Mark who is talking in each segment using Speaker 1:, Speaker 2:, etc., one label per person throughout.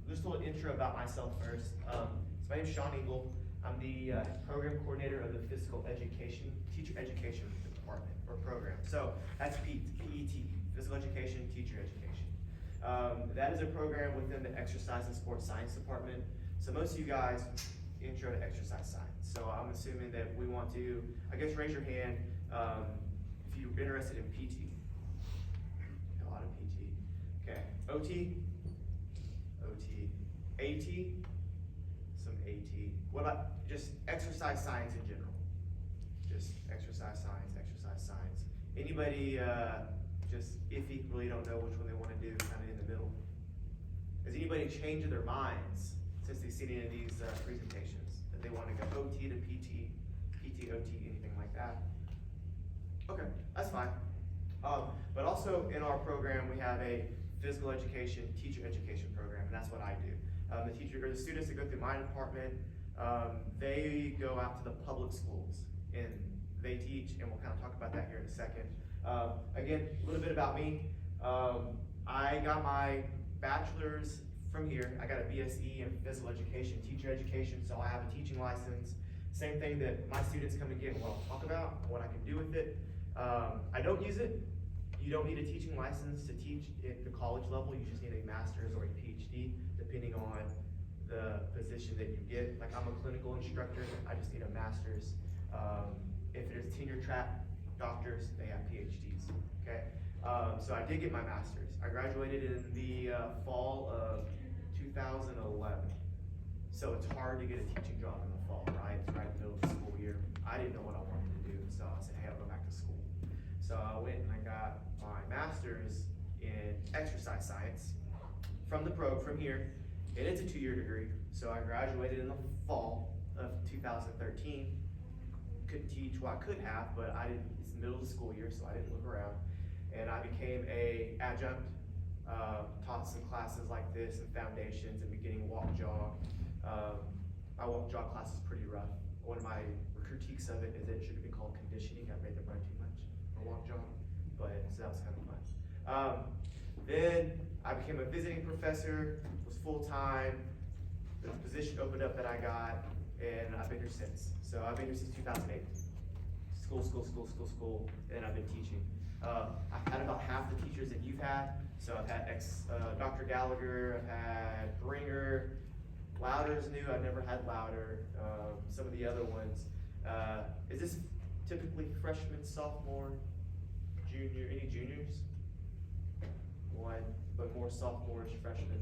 Speaker 1: just a little intro about myself first. So my name is Sean Eagle. I'm the program coordinator of the Physical Education, Teacher Education Department, or program. So that's PET, Physical Education, Teacher Education. That is a program within the Exercise and Sports Science Department. So most of you guys, intro to exercise science. So I'm assuming that we want to, I guess, raise your hand if you're interested in PT. A lot of PT. Okay, OT, AT, some AT. What about just exercise science in general? Just exercise science. Anybody just iffy, really don't know which one they want to do, kind of in the middle? Has anybody changed their minds since they've seen any of these presentations? That they want to go OT to PT, PT, OT, anything like that? Okay, that's fine. But also in our program, we have a physical education, teacher education program, and that's what I do. The students that go through my department, they go out to the public schools and they teach, and we'll kind of talk about that here in a second. Again, a little bit about me. I got my bachelor's from here. I got a BSE in physical education, teacher education, so I have a teaching license. Same thing that my students come and get and what I'll talk about, what I can do with it. I don't use it. You don't need a teaching license to teach at the college level. You just need a master's or a PhD, depending on the position that you get. Like I'm a clinical instructor, I just need a master's. If there's tenure track doctors, they have PhDs, okay? So I did get my master's. I graduated in the fall of 2011. So it's hard to get a teaching job in the fall, right? It's right in the middle of the school year. I didn't know what I wanted to do, so I said, hey, I'll go back to school. So I went and I got my master's in exercise science from here, and it's a 2-year degree. So I graduated in the fall of 2013. Couldn't teach, well I could have, but I didn't, it's the middle of the school year, so I didn't look around. And I became a adjunct, taught some classes like this and foundations and beginning walk jog. My walk jog class is pretty rough. One of my critiques of it is that it should have been called conditioning. I made them run too much for walk jog, but so that was kind of fun. Then I became a visiting professor, was full-time. The position opened up that I got, and I've been here since. So I've been here since 2008. School, and I've been teaching. I've had about half the teachers that you've had. So I've had Dr. Gallagher, I've had Bringer, Louder's new, I've never had Louder. Some of the other ones. Is this typically freshman, sophomore, junior, any juniors? One, but more sophomores, freshmen.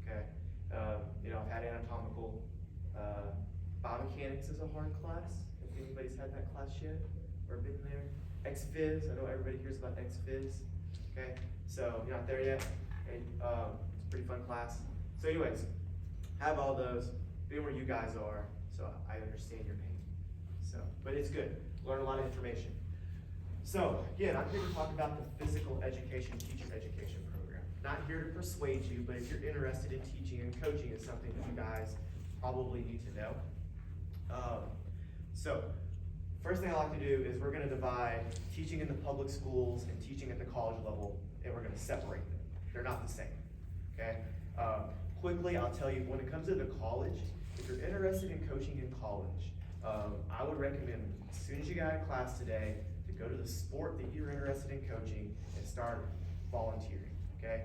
Speaker 1: Okay. I've had anatomical. Biomechanics is a hard class. If anybody's had that class yet or been there. Ex-Phys, I know everybody hears about Ex-Phys. Okay, so you're not there yet. Okay. It's a pretty fun class. So anyways, have all those, been where you guys are, so I understand your pain. So, but it's good, learn a lot of information. So again, I'm here to talk about the physical education, teacher education program. Not here to persuade you, but if you're interested in teaching and coaching, it's something that you guys probably need to know. So first thing I like to do is we're going to divide teaching in the public schools and teaching at the college level, and we're going to separate them. They're not the same, okay? Quickly, I'll tell you, when it comes to the college, if you're interested in coaching in college, I would recommend, as soon as you got out of class today, to go to the sport that you're interested in coaching and start volunteering, okay?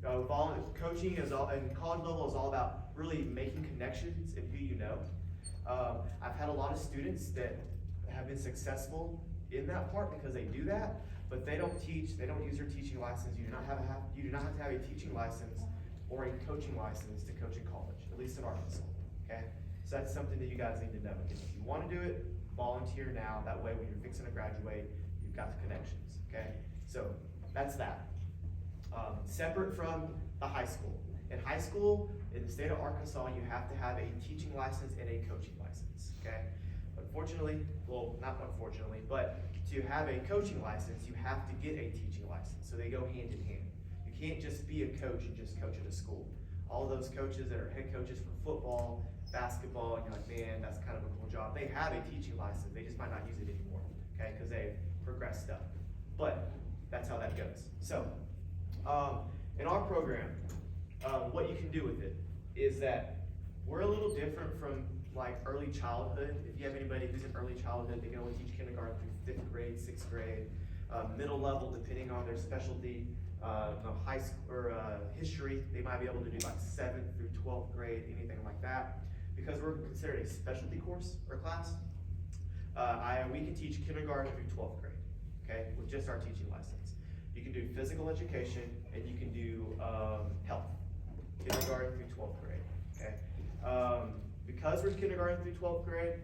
Speaker 1: Coaching is all, and college level is all about really making connections and who you know. I've had a lot of students that have been successful in that part because they do that, but they don't teach, they don't use their teaching license. You do not have to have a teaching license or a coaching license to coach in college, at least in Arkansas, okay? So that's something that you guys need to know. If you want to do it, volunteer now. That way when you're fixing to graduate, you've got the connections, okay? So that's that. Separate from the high school. In high school, in the state of Arkansas, you have to have a teaching license and a coaching license, okay? Unfortunately, well, not unfortunately, but to have a coaching license, you have to get a teaching license. So they go hand in hand. You can't just be a coach and just coach at a school. All those coaches that are head coaches for football, basketball, and you're like, man, that's kind of a cool job. They have a teaching license. They just might not use it anymore, okay? Because they've progressed up. But that's how that goes. So, in our program, what you can do with it is that we're a little different from like early childhood. If you have anybody who's in early childhood, they can only teach kindergarten through 5th grade, 6th grade, middle level, depending on their specialty. High school or history, they might be able to do like 7th through 12th grade, anything like that. Because we're considered a specialty course or class, we can teach kindergarten through 12th grade, okay, with just our teaching license. You can do physical education and you can do health, kindergarten through 12th grade, okay. Because we're kindergarten through 12th grade,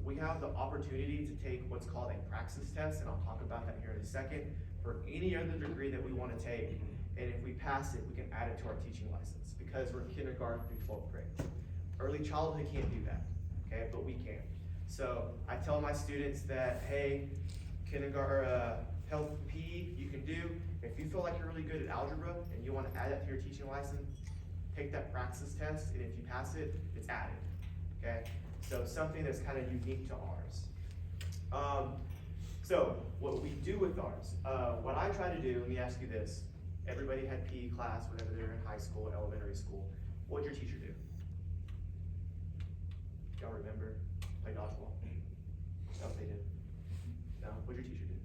Speaker 1: we have the opportunity to take what's called a praxis test, and I'll talk about that here in a second, for any other degree that we want to take. And if we pass it, we can add it to our teaching license because we're kindergarten through 12th grade. Early childhood can't do that, okay, but we can. So I tell my students that, hey, kindergarten, health PE, you can do. If you feel like you're really good at algebra and you want to add that to your teaching license, take that praxis test, and if you pass it, it's added, okay? So something that's kind of unique to ours. So what we do with ours, what I try to do, let me ask you this. Everybody had PE class whenever they were in high school, elementary school. What did your teacher do? Y'all remember? Play dodgeball? What else they did? No? What did your teacher do?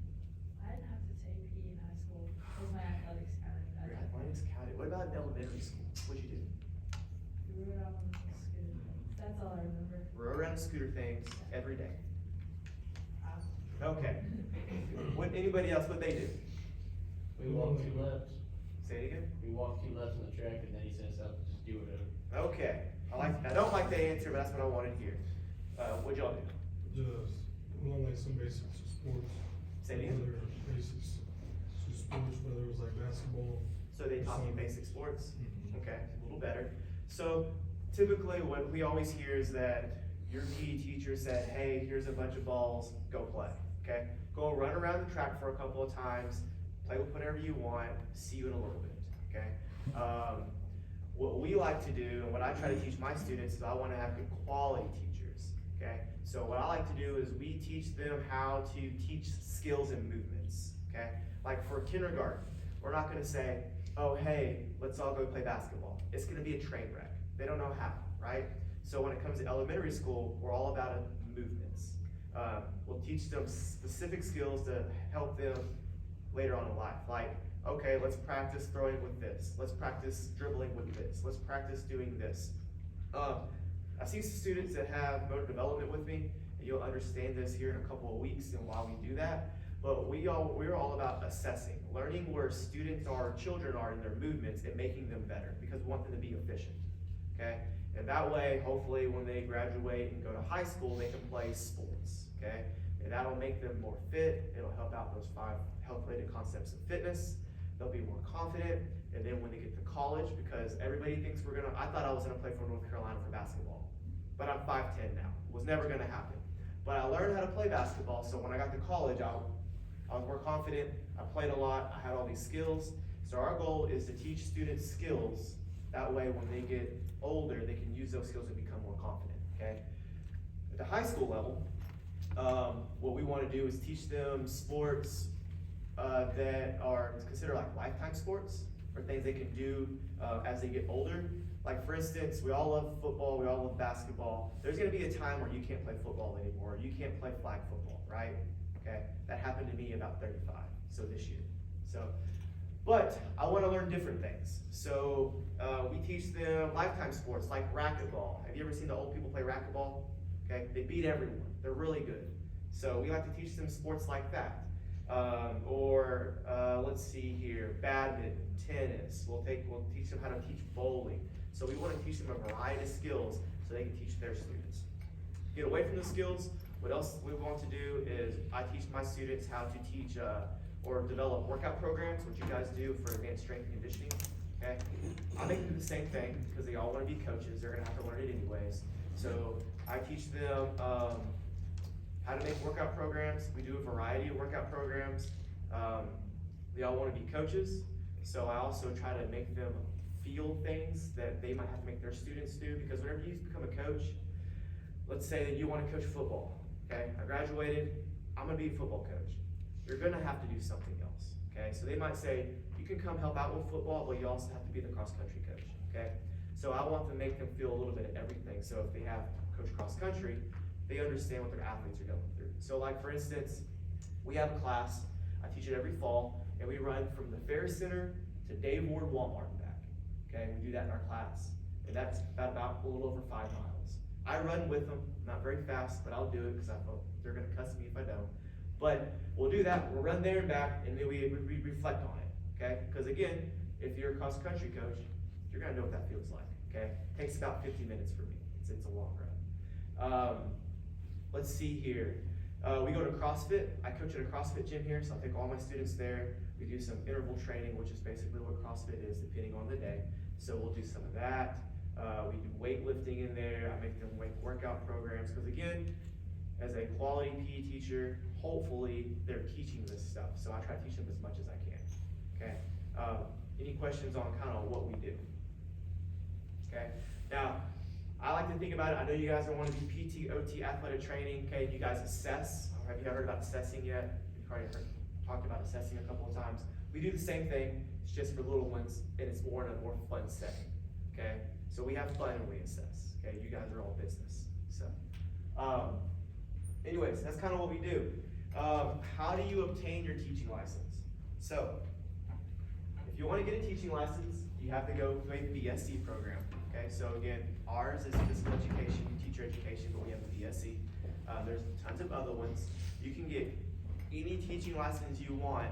Speaker 2: I didn't have to take PE in high school because my athletics counted.
Speaker 1: Your athletics counted. What about in elementary school? What'd you do?
Speaker 2: We rode on scooter things. That's all I remember.
Speaker 1: Rode around scooter things every day. Okay. What, anybody else, what they do?
Speaker 3: We walked 2 laps.
Speaker 1: Say it again?
Speaker 3: We walked 2 laps on the track and then he sent us out to just do whatever.
Speaker 1: Okay. I don't like the answer, but that's what I wanted to hear. What'd y'all do?
Speaker 4: Just, well, like some basics of sports.
Speaker 1: Say it again?
Speaker 4: Whether basics to sports, whether it was like basketball.
Speaker 1: So they taught you
Speaker 4: Some-
Speaker 1: basic sports?
Speaker 4: Mhm.
Speaker 1: Okay, a little better. So typically what we always hear is that your PE teacher said, hey, here's a bunch of balls, go play, okay? Go run around the track for a couple of times, play with whatever you want, see you in a little bit, okay? What we like to do, and what I try to teach my students, is I wanna have good quality teachers, okay? So what I like to do is we teach them how to teach skills and movements, okay? Like for kindergarten, we're not gonna say, oh, hey, let's all go play basketball. It's gonna be a train wreck. They don't know how, right? So when it comes to elementary school, we're all about movements. We'll teach them specific skills to help them later on in life. Like, okay, let's practice throwing with this. Let's practice dribbling with this. Let's practice doing this. I've seen some students that have motor development with me, and you'll understand this here in a couple of weeks and while we do that. But we're all about assessing, learning where students are, children are in their movements and making them better because we want them to be efficient, okay? And that way, hopefully when they graduate and go to high school, they can play sports, okay? And that'll make them more fit. It'll help out those 5 health-related concepts of fitness. They'll be more confident. And then when they get to college, because everybody thinks I thought I was gonna play for North Carolina for basketball, but I'm 5'10" now. It was never gonna happen. But I learned how to play basketball, so when I got to college, I was more confident, I played a lot, I had all these skills. So our goal is to teach students skills. That way when they get older, they can use those skills to become more confident, okay? At the high school level, what we wanna do is teach them sports that are considered like lifetime sports, or things they can do as they get older. Like for instance, we all love football, we all love basketball. There's gonna be a time where you can't play football anymore, you can't play flag football, right? Okay, that happened to me about 35, so this year. But I wanna learn different things. So we teach them lifetime sports like racquetball. Have you ever seen the old people play racquetball? Okay, they beat everyone, they're really good. So we like to teach them sports like that. Let's see here, badminton, tennis. We'll teach them how to teach bowling. So we wanna teach them a variety of skills so they can teach their students. Get away from the skills, what else we want to do is I teach my students how to teach or develop workout programs, which you guys do for advanced strength and conditioning, okay? I make them do the same thing because they all wanna be coaches, they're gonna have to learn it anyways. So I teach them how to make workout programs. We do a variety of workout programs. They all wanna be coaches, so I also try to make them feel things that they might have to make their students do, because whenever you become a coach, let's say that you wanna coach football, okay? I graduated, I'm gonna be a football coach. You're gonna have to do something else, okay? So they might say, you can come help out with football, but you also have to be the cross-country coach, okay? So I want to make them feel a little bit of everything. So if they have coach cross-country, they understand what their athletes are going through. So like for instance, we have a class, I teach it every fall, and we run from the Fair Center to Dave Ward Walmart and back, okay? We do that in our class, and that's about a little over 5 miles. I run with them, not very fast, but I'll do it because I thought they're gonna cuss me if I don't. But we'll do that, we'll run there and back, and then we reflect on it, okay? Because again, if you're a cross-country coach, you're gonna know what that feels like, okay? Takes about 50 minutes for me, it's a long run. Let's see here. We go to CrossFit. I coach at a CrossFit gym here, so I take all my students there. We do some interval training, which is basically what CrossFit is, depending on the day. So we'll do some of that. We do weightlifting in there. I make them workout programs, because again, as a quality PE teacher, hopefully they're teaching this stuff. So I try to teach them as much as I can, okay? Any questions on kind of what we do? Okay, now, I like to think about it, I know you guys are wanting to do PT, OT, athletic training, okay, you guys assess. Have you ever heard about assessing yet? You've probably talked about assessing a couple of times. We do the same thing, it's just for little ones, and it's more in a more fun setting, okay? So we have fun when we assess, okay? You guys are all business, so. Anyways, that's kind of what we do. How do you obtain your teaching license? So, if you want to get a teaching license, you have to go through a BSc program. Okay, so again, ours is physical education, teacher education, but we have the BSc. There's tons of other ones. You can get any teaching license you want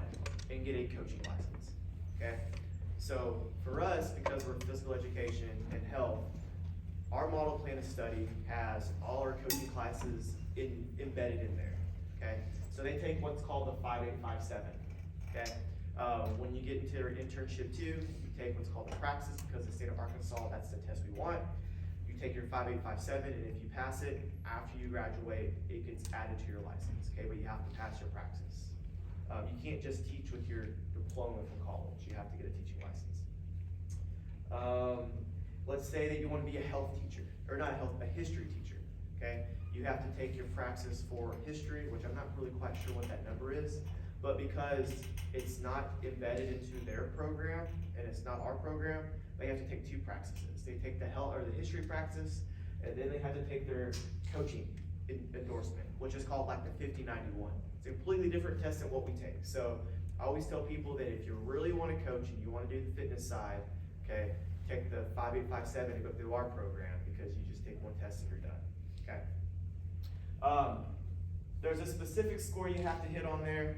Speaker 1: and get a coaching license. Okay, so for us, because we're physical education and health, our model plan of study has all our coaching classes embedded in there. Okay, so they take what's called the 5857. Okay. When you get into your internship 2, you take what's called the praxis, because the state of Arkansas, that's the test we want. You take your 5857, and if you pass it, after you graduate, it gets added to your license, okay? But you have to pass your praxis. You can't just teach with your diploma from college, you have to get a teaching license. Let's say that you want to be a health teacher, or not a history teacher, okay? You have to take your praxis for history, which I'm not really quite sure what that number is. But because it's not embedded into their program, and it's not our program, they have to take 2 praxises. They take the history praxis, and then they have to take their coaching endorsement, which is called like the 5091. It's a completely different test than what we take. So I always tell people that if you really want to coach and you want to do the fitness side, okay, take the 5857 and go through our program, because you just take 1 test and you're done, okay? There's a specific score you have to hit on there.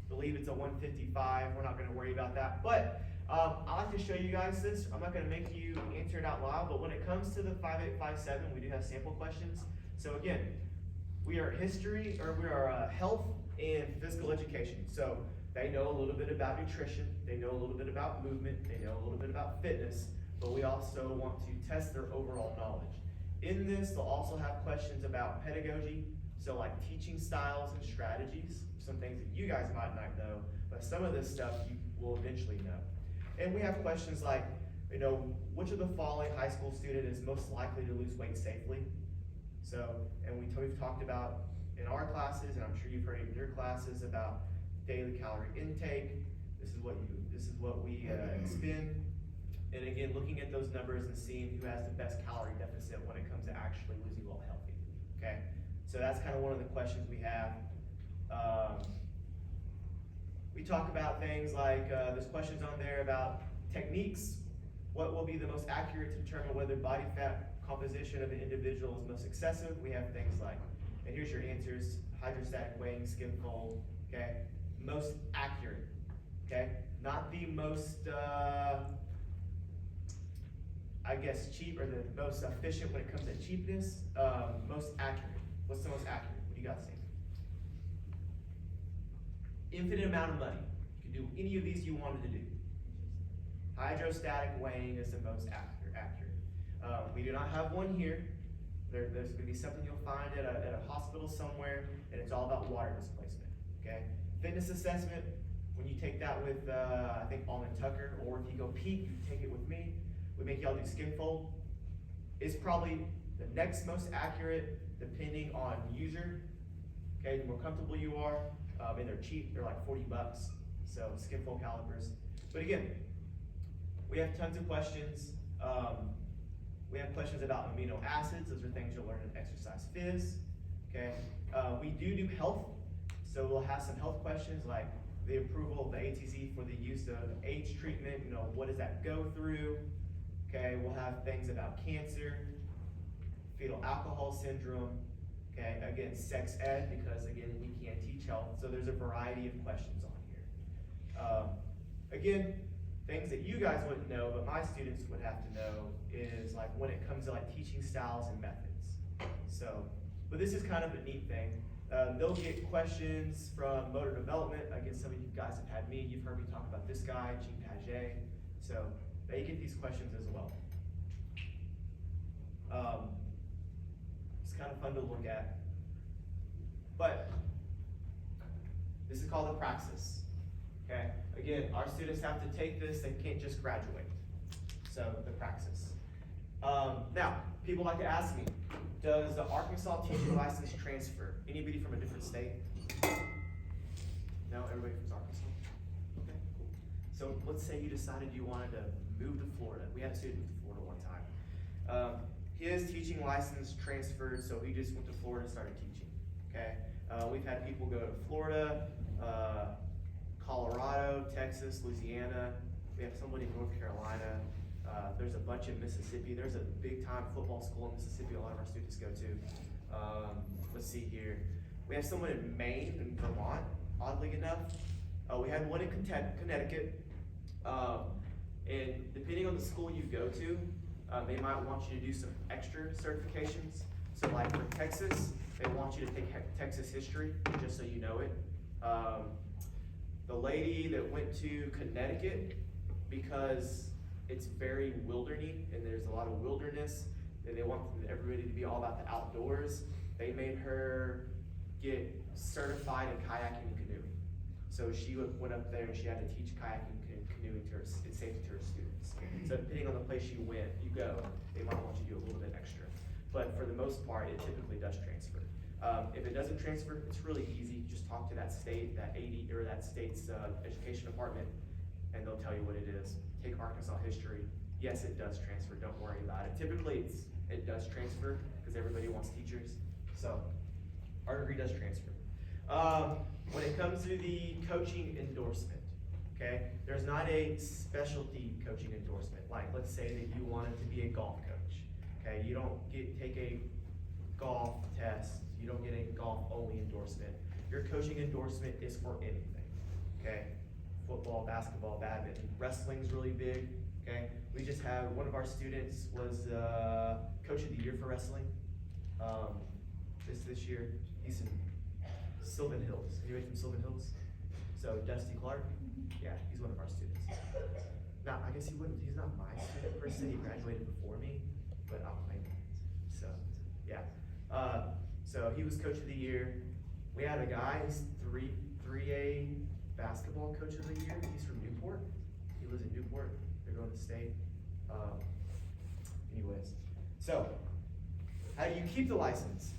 Speaker 1: I believe it's a 155, we're not gonna worry about that. But I like to show you guys this. I'm not gonna make you answer it out loud, but when it comes to the 5857, we do have sample questions. So again, we are health and physical education. So they know a little bit about nutrition, they know a little bit about movement, they know a little bit about fitness, but we also want to test their overall knowledge. In this, they'll also have questions about pedagogy, so like teaching styles and strategies, some things that you guys might not know, but some of this stuff you will eventually know. And we have questions like, you know, which of the following high school student is most likely to lose weight safely? So, and we've talked about in our classes, and I'm sure you've heard in your classes, about daily calorie intake. This is what we expend. And again, looking at those numbers and seeing who has the best calorie deficit when it comes to actually losing weight healthy, okay? So that's kind of one of the questions we have. We talk about things like, there's questions on there about techniques. What will be the most accurate to determine whether body fat composition of an individual is most excessive? We have things like, and here's your answers: hydrostatic weighing, skin fold, okay? Most accurate, okay? Not the most, I guess, cheap, or the most efficient when it comes to cheapness. Most accurate. What's the most accurate? What do you guys think? Infinite amount of money. You can do any of these you wanted to do. Hydrostatic weighing is the most accurate. We do not have one here. There's going to be something you'll find at a hospital somewhere, and it's all about water displacement. Okay. Fitness assessment. When you take that with I think Almond Tucker, or if you go Pete, you take it with me. We make y'all do skin fold. It's probably the next most accurate, depending on user. Okay, the more comfortable you are, and they're cheap. They're like $40. So skin fold calipers. But again, we have tons of questions. We have questions about amino acids. Those are things you'll learn in exercise phys. Okay. We do health, so we'll have some health questions like the approval of the ATZ for the use of AIDS treatment. You know, what does that go through? Okay. We'll have things about cancer, fetal alcohol syndrome. Okay. Again, sex ed, because again we can't teach health, so there's a variety of questions on here. Again, things that you guys wouldn't know, but my students would have to know is like when it comes to like teaching styles and methods. So, but this is kind of a neat thing. They'll get questions from motor development. Again, some of you guys have had me. You've heard me talk about this guy, Jean Paget. So they get these questions as well. It's kind of fun to look at. But this is called the praxis. Okay, again, our students have to take this, they can't just graduate. So, the praxis. Now, people like to ask me, does the Arkansas teaching license transfer? Anybody from a different state? No, everybody from Arkansas? Okay, cool. So, let's say you decided you wanted to move to Florida. We had a student move to Florida one time. His teaching license transferred, so he just went to Florida and started teaching, okay? We've had people go to Florida, Colorado, Texas, Louisiana. We have somebody in North Carolina. There's a bunch in Mississippi. There's a big time football school in Mississippi a lot of our students go to. Let's see here. We have someone in Maine and Vermont, oddly enough. We had one in Connecticut. And depending on the school you go to, they might want you to do some extra certifications. So like for Texas, they want you to take Texas history, just so you know it. The lady that went to Connecticut, because it's very wilderness and there's a lot of wilderness, and they want everybody to be all about the outdoors, they made her get certified in kayaking and canoeing. So she went up there and she had to teach kayaking and canoeing to her, and safety to her students. So depending on the place you go, they might want you to do a little bit extra. But for the most part, it typically does transfer. If it doesn't transfer, it's really easy. Just talk to that state, that AD, or that state's education department, and they'll tell you what it is. Take Arkansas history. Yes, it does transfer. Don't worry about it. Typically, it does transfer because everybody wants teachers. So our degree does transfer. When it comes to the coaching endorsement, okay, there's not a specialty coaching endorsement. Like, let's say that you wanted to be a golf coach. Okay, you don't take a golf test. You don't get a golf-only endorsement. Your coaching endorsement is for anything, okay? Football, basketball, badminton, wrestling's really big, okay? We just have, one of our students was Coach of the Year for wrestling this year. He's in Sylvan Hills. Anybody from Sylvan Hills? So Dusty Clark, yeah, he's one of our students. Now, I guess he's not my student per se, he graduated before me, but I'll claim it. So, yeah. So he was Coach of the Year. We had a guy, he's 3A basketball Coach of the Year. He's from Newport. He lives in Newport. They're going to state. Anyways, so how do you keep the license?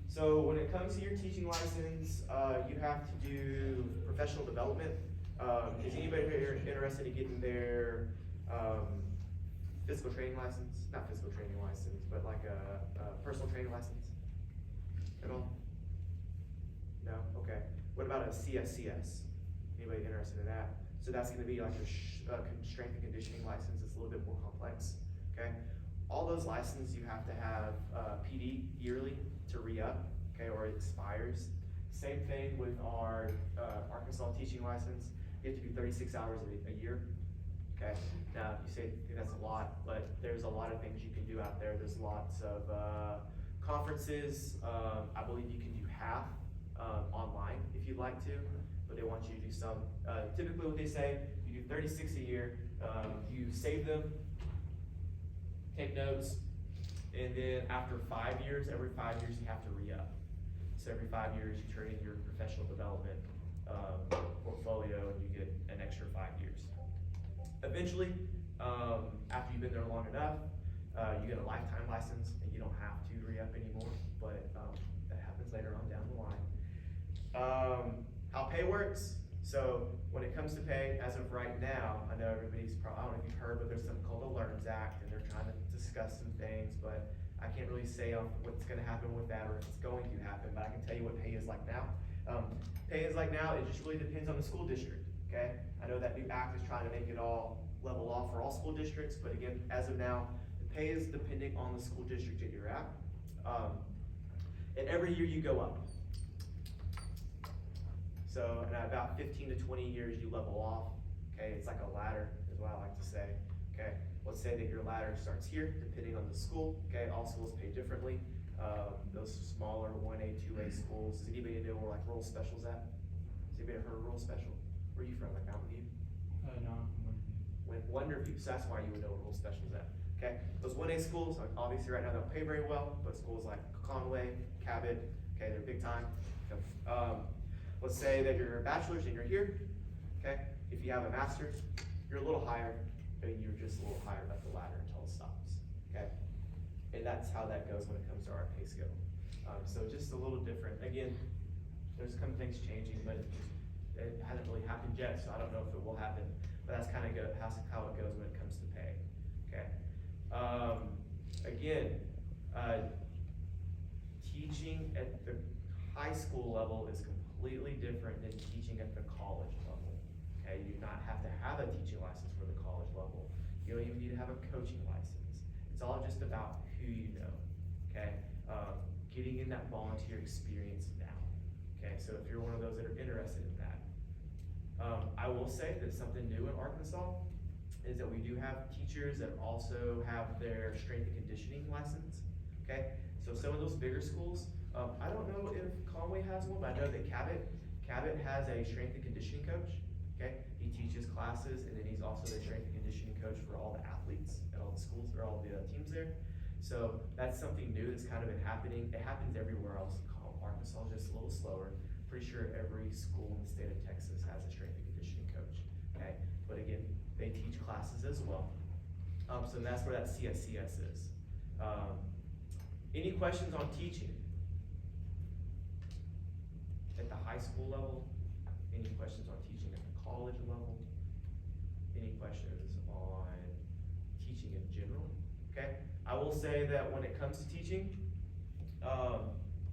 Speaker 1: So when it comes to your teaching license, you have to do professional development. Is anybody here interested in getting their physical training license? Not physical training license, but like a personal training license? At all? No? Okay. What about a CSCS? Anybody interested in that? So that's gonna be like your strength and conditioning license. It's a little bit more complex, okay? All those licenses you have to have PD yearly to re-up, okay, or it expires. Same thing with our Arkansas teaching license. You have to do 36 hours a year, okay? Now, you say that's a lot, but there's a lot of things you can do out there. There's lots of conferences. I believe you can do half online if you'd like to, but they want you to do some. Typically what they say, you do 36 a year, you save them, take notes, and then after 5 years, every 5 years you have to re-up. So every 5 years you turn in your professional development portfolio and you get an extra 5 years. Eventually, after you've been there long enough, you get a lifetime license and you don't have to re-up anymore, but that happens later on down the line. How pay works, So when it comes to pay, as of right now, I know everybody's probably, I don't know if you've heard, but there's something called the LEARNS Act, and they're trying to discuss some things, but I can't really say what's gonna happen with that, or if it's going to happen, but I can tell you what pay is like now. Pay is like now, it just really depends on the school district, okay? I know that new act is trying to make it all level off for all school districts, but again, as of now, the pay is depending on the school district that you're at. And every year you go up. So in about 15 to 20 years, you level off, okay? It's like a ladder, is what I like to say, okay? Let's say that your ladder starts here, depending on the school, okay? All schools pay differently. Those smaller 1A, 2A schools, does anybody know where like rural special's at? Has anybody heard of rural special? Where are you from, like Mountain View?
Speaker 3: No,
Speaker 1: Wonderview, so that's why you would know where rural special's at, okay? Those 1A schools, like, obviously right now don't pay very well, but schools like Conway, Cabot, okay, they're big time. Let's say that you're a bachelor's and you're here, okay? If you have a master's, you're a little higher, and you're just a little higher up the ladder until it stops, okay? And that's how that goes when it comes to our pay scale. So just a little different. Again, there's some things changing, but it hasn't really happened yet, so I don't know if it will happen. But that's kind of how it goes when it comes to pay, okay? Again, teaching at the high school level is completely different than teaching at the college level, okay? You do not have to have a teaching license for the college level. You don't even need to have a coaching license. It's all just about who you know, okay? Getting in that volunteer experience now, okay? So if you're one of those that are interested in that. I will say that something new in Arkansas is that we do have teachers that also have their strength and conditioning license, okay? So some of those bigger schools, I don't know if Conway has one, but I know that Cabot has a strength and conditioning coach, okay? He teaches classes, and then he's also the strength and conditioning coach for all the athletes at all the schools, or all the teams there. So that's something new that's kind of been happening. It happens everywhere else. Arkansas is just a little slower. Pretty sure every school in the state of Texas has a strength and conditioning coach, okay? But again, they teach classes as well. So that's where that CSCS is. Any questions on teaching? At the high school level? Any questions on teaching at the college level? Any questions on teaching in general? Okay, I will say that when it comes to teaching,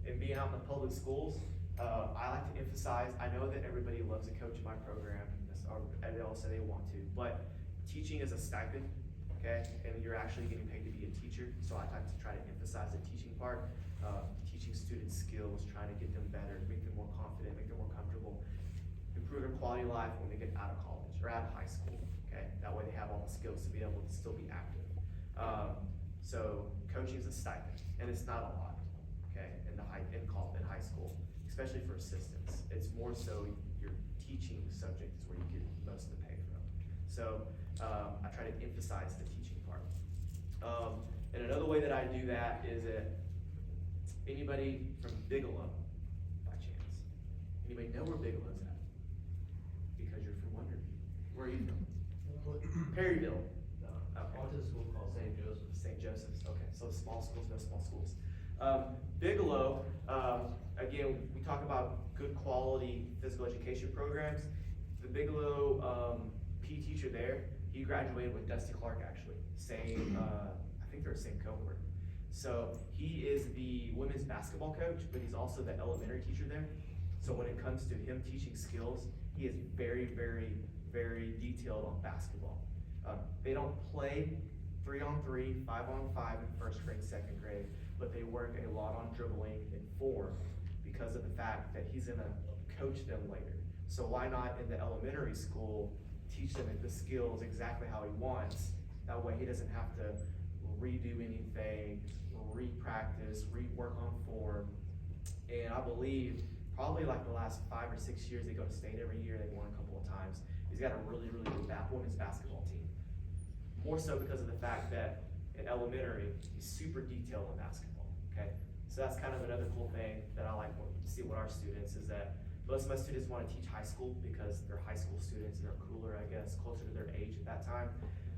Speaker 1: and being out in the public schools, I like to emphasize, I know that everybody loves a coach in my program, and they all say they want to, but teaching is a stipend, okay? And you're actually getting paid to be a teacher, so I like to try to emphasize the teaching part, teaching students skills, trying to get them better, make them more confident, make them more comfortable, improve their quality of life when they get out of college or out of high school, okay? That way they have all the skills to be able to still be active. So coaching is a stipend, and it's not a lot, okay, in high school, especially for assistants. It's more so your teaching subject is where you get most of the pay from. So I try to emphasize the teaching part. And another way that I do that is that anybody from Bigelow, by chance, anybody know where Bigelow's at? Because you're from Wonderview. Where are you from? Perryville.
Speaker 3: I went to a school called St. Joseph's.
Speaker 1: St. Joseph's, okay, so small schools, no small schools. Bigelow, again, we talk about good quality physical education programs. The Bigelow PE teacher there, he graduated with Dusty Clark actually, same, I think they're the same cohort. So he is the women's basketball coach, but he's also the elementary teacher there. So when it comes to him teaching skills, he is very, very, very detailed on basketball. They don't play 3-on-3, 5-on-5 in first grade, second grade, but they work a lot on dribbling and form because of the fact that he's gonna coach them later. So why not in the elementary school teach them the skills exactly how he wants? That way he doesn't have to redo anything, re-practice, rework on form. And I believe probably like the last 5 or 6 years, they go to state every year, they won a couple of times. He's got a really, really good women's basketball team. More so because of the fact that in elementary, he's super detailed on basketball, okay? So that's kind of another cool thing that I like to see with our students is that most of my students want to teach high school because they're high school students and they're cooler, I guess, closer to their age at that time.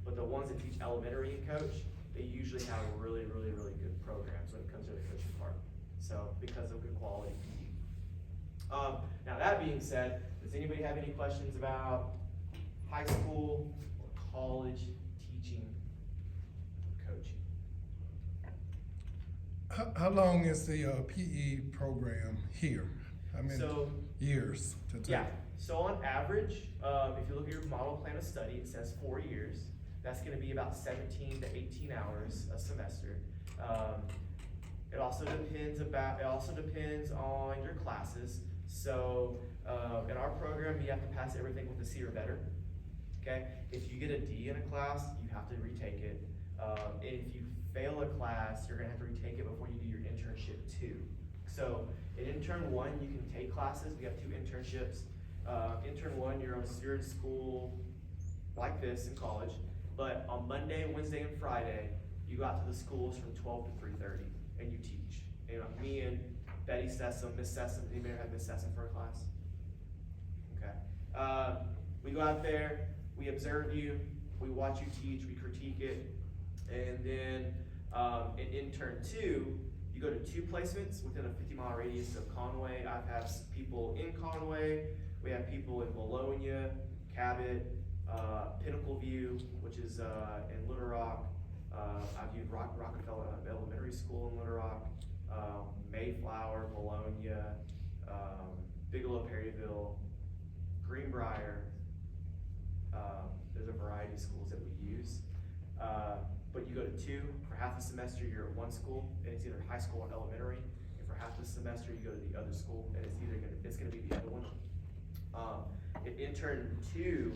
Speaker 1: But the ones that teach elementary and coach, they usually have really, really, really good programs when it comes to the coaching part. So because of good quality PE. Now that being said, does anybody have any questions about high school or college teaching or coaching?
Speaker 4: How long is the PE program here? How many
Speaker 1: So,
Speaker 4: years to take?
Speaker 1: yeah, so on average, if you look at your model plan of study, it says 4 years. That's gonna be about 17 to 18 hours a semester. It also depends on your classes. So, in our program, you have to pass everything with a C or better. Okay, if you get a D in a class, you have to retake it. And if you fail a class, you're gonna have to retake it before you do your internship too. So, in intern 1, you can take classes. We have 2 internships. Intern 1, you're in school like this in college, but on Monday, Wednesday, and Friday, you go out to the schools from 12 to 3:30, and you teach. And me and Betty Sessom, Miss Sessom, anybody ever had Miss Sessom for a class? Okay. We go out there, we observe you, we watch you teach, we critique it, and then in intern 2, you go to 2 placements within a 50-mile radius of Conway. I've had people in Conway, we have people in Bologna, Cabot, Pinnacle View, which is in Little Rock. I've viewed Rockefeller Elementary School in Little Rock, Mayflower, Bologna, Bigelow, Perryville, Greenbrier. There's a variety of schools that we use. But you go to 2, for half the semester you're at one school, and it's either high school or elementary, and for half the semester you go to the other school, and it's gonna be the other one. In intern 2,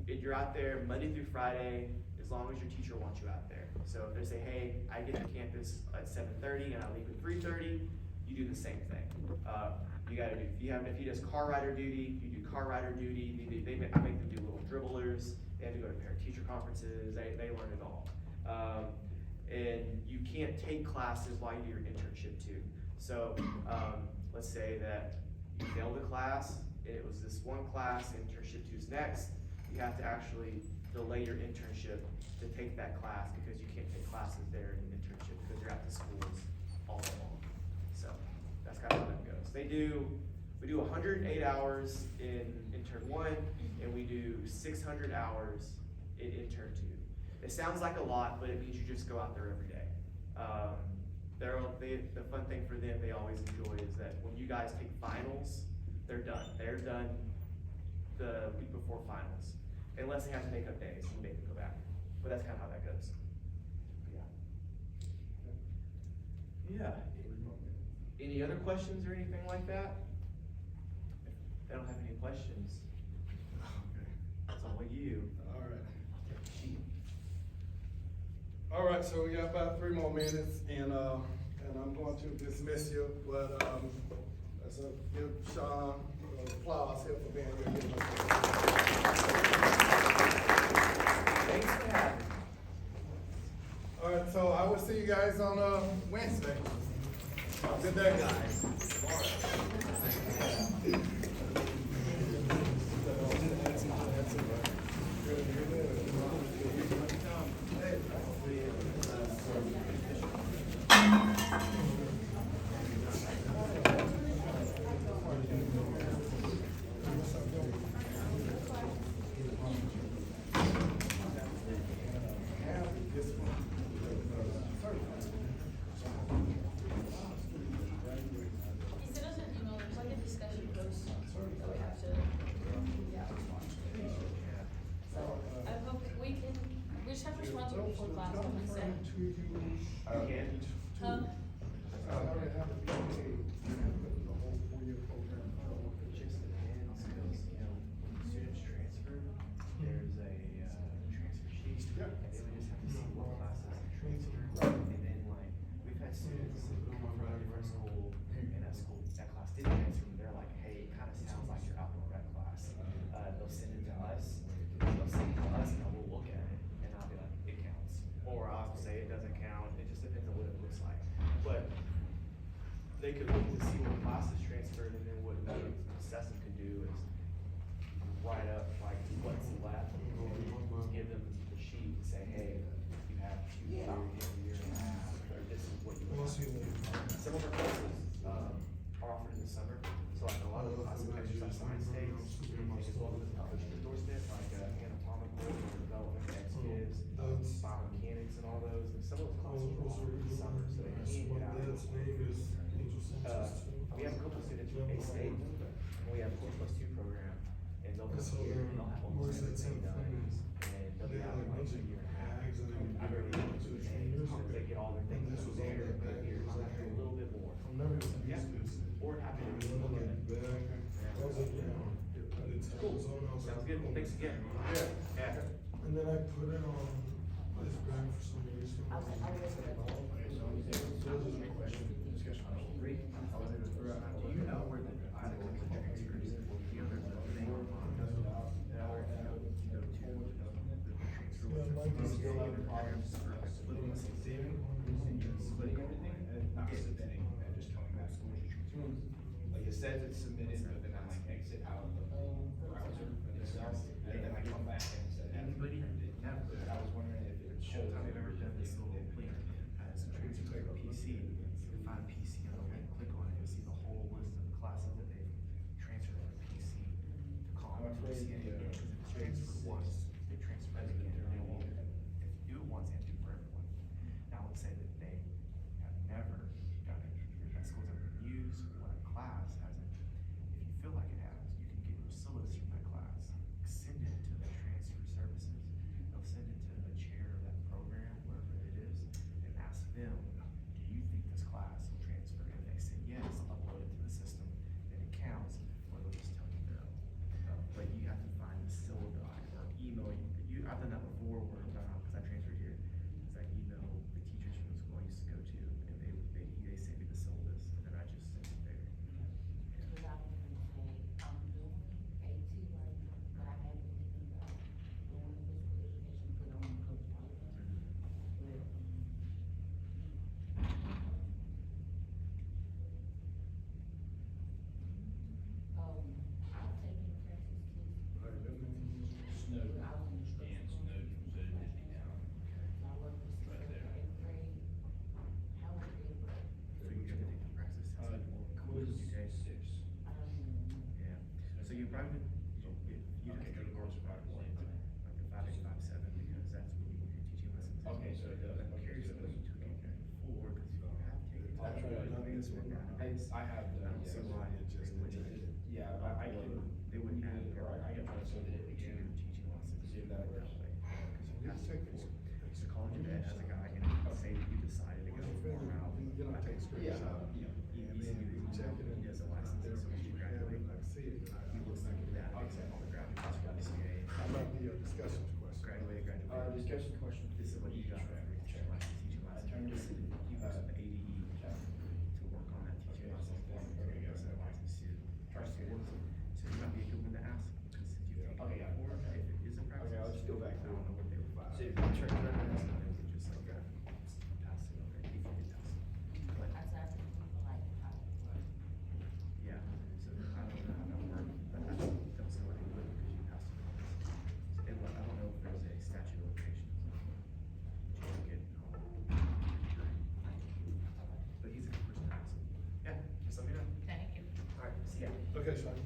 Speaker 1: you're out there Monday through Friday, as long as your teacher wants you out there. So if they say, hey, I get to campus at 7:30 and I leave at 3:30, you do the same thing. You gotta do, if he does car rider duty, you do car rider duty. I make them do little dribblers. They have to go to parent teacher conferences. They learn it all. And you can't take classes while you do your internship too. So let's say that you failed a class, and it was this one class, internship 2's next. You have to actually delay your internship to take that class because you can't take classes there in the internship because you're at the schools all day long. So that's kind of how that goes. We do 108 hours in intern 1, and we do 600 hours in intern 2. It sounds like a lot, but it means you just go out there every day. The fun thing for them they always enjoy is that when you guys take finals, they're done. They're done the week before finals. Unless they have to make up days, we make them go back. But that's kind of how that goes. Yeah. Any other questions or anything like that? If they don't have any questions, it's all you.
Speaker 4: All right. All right, so we got about 3 more minutes, and I'm going to dismiss you, but, let's give Sean applause here for being here.
Speaker 1: Thanks for having me.
Speaker 4: All right, so I will see you guys on, Wednesday. Good day, guys.
Speaker 2: He sent us an email, there's like a discussion post that we have to, So, I hope we just have to respond to it before class on Wednesday.
Speaker 1: Again?
Speaker 2: Huh?
Speaker 1: It just depends, because, students transfer, there's a, transfer sheet, and they would just have to see what classes are transferred. And then, like, we've had students come from a different school, and that class didn't transfer, and they're like, hey, it kinda sounds like your outdoor rec class. They'll send it to us, and we'll look at it, and I'll be like, it counts. Or I'll say it doesn't count, it just depends on what it looks like. But they could look to see what classes transferred, and then what the assessment could do is write up like what's left, and give them the sheet and say, hey, you have 2 years, you have a year and a half, or this is what you have. Some of our courses are offered in the summer, some of those classes are offered in the summer, so they can't get out.
Speaker 4: Dad's name is Angel Sanchez too.
Speaker 1: We have a couple students from A-State, and we have a 2+2 program, and they'll come
Speaker 4: So,
Speaker 1: here, and they'll have
Speaker 4: where's
Speaker 1: almost
Speaker 4: that
Speaker 1: everything done,
Speaker 4: Tim Flynn?
Speaker 1: and they'll be
Speaker 4: They
Speaker 1: out
Speaker 4: had
Speaker 1: in like a
Speaker 4: mentioned
Speaker 1: year and a half.
Speaker 4: bags and
Speaker 1: I barely
Speaker 4: everything.
Speaker 1: know
Speaker 4: 2
Speaker 1: what
Speaker 4: or 3
Speaker 1: they
Speaker 4: years
Speaker 1: so
Speaker 4: ago.
Speaker 1: they get all their things
Speaker 4: And this
Speaker 1: over
Speaker 4: was all
Speaker 1: there,
Speaker 4: that
Speaker 1: but
Speaker 4: back
Speaker 1: here,
Speaker 4: years
Speaker 1: I'll have to do a
Speaker 4: ago.
Speaker 1: little bit more.
Speaker 4: I'm never used to
Speaker 1: Yeah.
Speaker 4: this.
Speaker 1: Or happy to
Speaker 4: I
Speaker 1: do
Speaker 4: look
Speaker 1: more.
Speaker 4: at the bag. I was like, yeah. I did tell
Speaker 1: Cool,
Speaker 4: his own, I was
Speaker 1: sounds
Speaker 4: like,
Speaker 1: good, well, thanks again.
Speaker 4: Yeah.
Speaker 1: Yeah.
Speaker 4: And then I put it on this bag for some reason.
Speaker 5: I was
Speaker 6: Do you know where the items and transfers, the other thing on the splitting everything and not submitting and just coming back. Like it says it's submitted, but then I like exit out of the browser itself, and then I come back and say.
Speaker 7: Anybody?
Speaker 6: Never. I was wondering if it shows.
Speaker 7: I've ever done this little link as a transfer to a PC. You can find PC on the link, click on it, you'll see the whole list of the classes that they've transferred from PC to column.
Speaker 6: I'm afraid,
Speaker 7: Because if it's transferred once, they transfer it again. They won't, if you do it once, they have to do it for everyone. Now, let's say that they have never done it, that school's never been used, or a class hasn't. If you feel like it has, you can get your syllabus from that class, send it to the transfer services. They'll send it to the chair of that program, wherever it is, and ask them, do you think this class will transfer? If they say yes, upload it to the system, then it counts, or they'll just tell you no. But you have to find the syllabi or email, I've done that before where, cause I transferred here, is I email the teachers from the school I used to go to, and they send me the syllabus, and then I just send it there.
Speaker 5: Cause I was gonna say, I'm doing AT right now, but I haven't even got doing the physical education, put on the coach right now. But, I've taken classes too.
Speaker 6: Snowden,
Speaker 5: I was in
Speaker 6: and
Speaker 5: instructional.
Speaker 6: Snowden, so it just be down.
Speaker 5: I worked with
Speaker 6: Right there.
Speaker 5: eighth grade. How was it?
Speaker 7: So you have to take the praxis test.
Speaker 6: Quiz
Speaker 7: You take-
Speaker 6: 6.
Speaker 5: I don't even know.
Speaker 7: Yeah, so you probably, if you have to go to course 5-1, like the 5-8-5-7, because that's what you're teaching lessons.
Speaker 6: Okay, so it does.
Speaker 7: But I'm curious whether you took it before, because you have taken.
Speaker 6: I'll try to-
Speaker 7: this one database.
Speaker 6: I have
Speaker 7: I
Speaker 6: done,
Speaker 7: don't see
Speaker 6: yes.
Speaker 7: why it just wouldn't.
Speaker 6: Yeah, I can.
Speaker 7: They wouldn't add it,
Speaker 6: Or I can try to send it
Speaker 7: to
Speaker 6: again.
Speaker 7: your teaching lessons.
Speaker 6: See if that works.
Speaker 7: way. Because you have to, it's a college of ed as a guy, and say that you decided to go more route.
Speaker 4: You don't take screens
Speaker 6: Yeah.
Speaker 4: out. And then you check it and
Speaker 7: He does a license, so when you graduate,
Speaker 4: I see it.
Speaker 7: he looks like the database of all the graduates from the CA.
Speaker 4: How about the discussions question?
Speaker 7: Graduated.
Speaker 6: Discussion question.
Speaker 7: This is what you got for your teaching license, teaching
Speaker 6: I
Speaker 7: license.
Speaker 6: turned
Speaker 7: He
Speaker 6: it.
Speaker 7: works with the ADE to work on that teaching license.
Speaker 6: Okay,
Speaker 7: He goes to the license to our students. So you might be a good one to ask, because if you've taken
Speaker 6: Okay,
Speaker 7: it
Speaker 6: yeah.
Speaker 7: before, if it is a practice.
Speaker 6: Okay, I'll just go back
Speaker 7: I don't know what they would.
Speaker 6: See if I turn it around.
Speaker 7: Sometimes they just like, pass it over, if you can pass it. But,
Speaker 5: I said, I think people like,
Speaker 7: yeah, so I don't know how that works, but I don't see why they would, because you passed it. And I don't know if there's a statute of limitations. Check it. But he's a good person to ask. Yeah, just let me know.
Speaker 2: Thank you.
Speaker 7: Alright, see ya.
Speaker 4: Okay, Sean.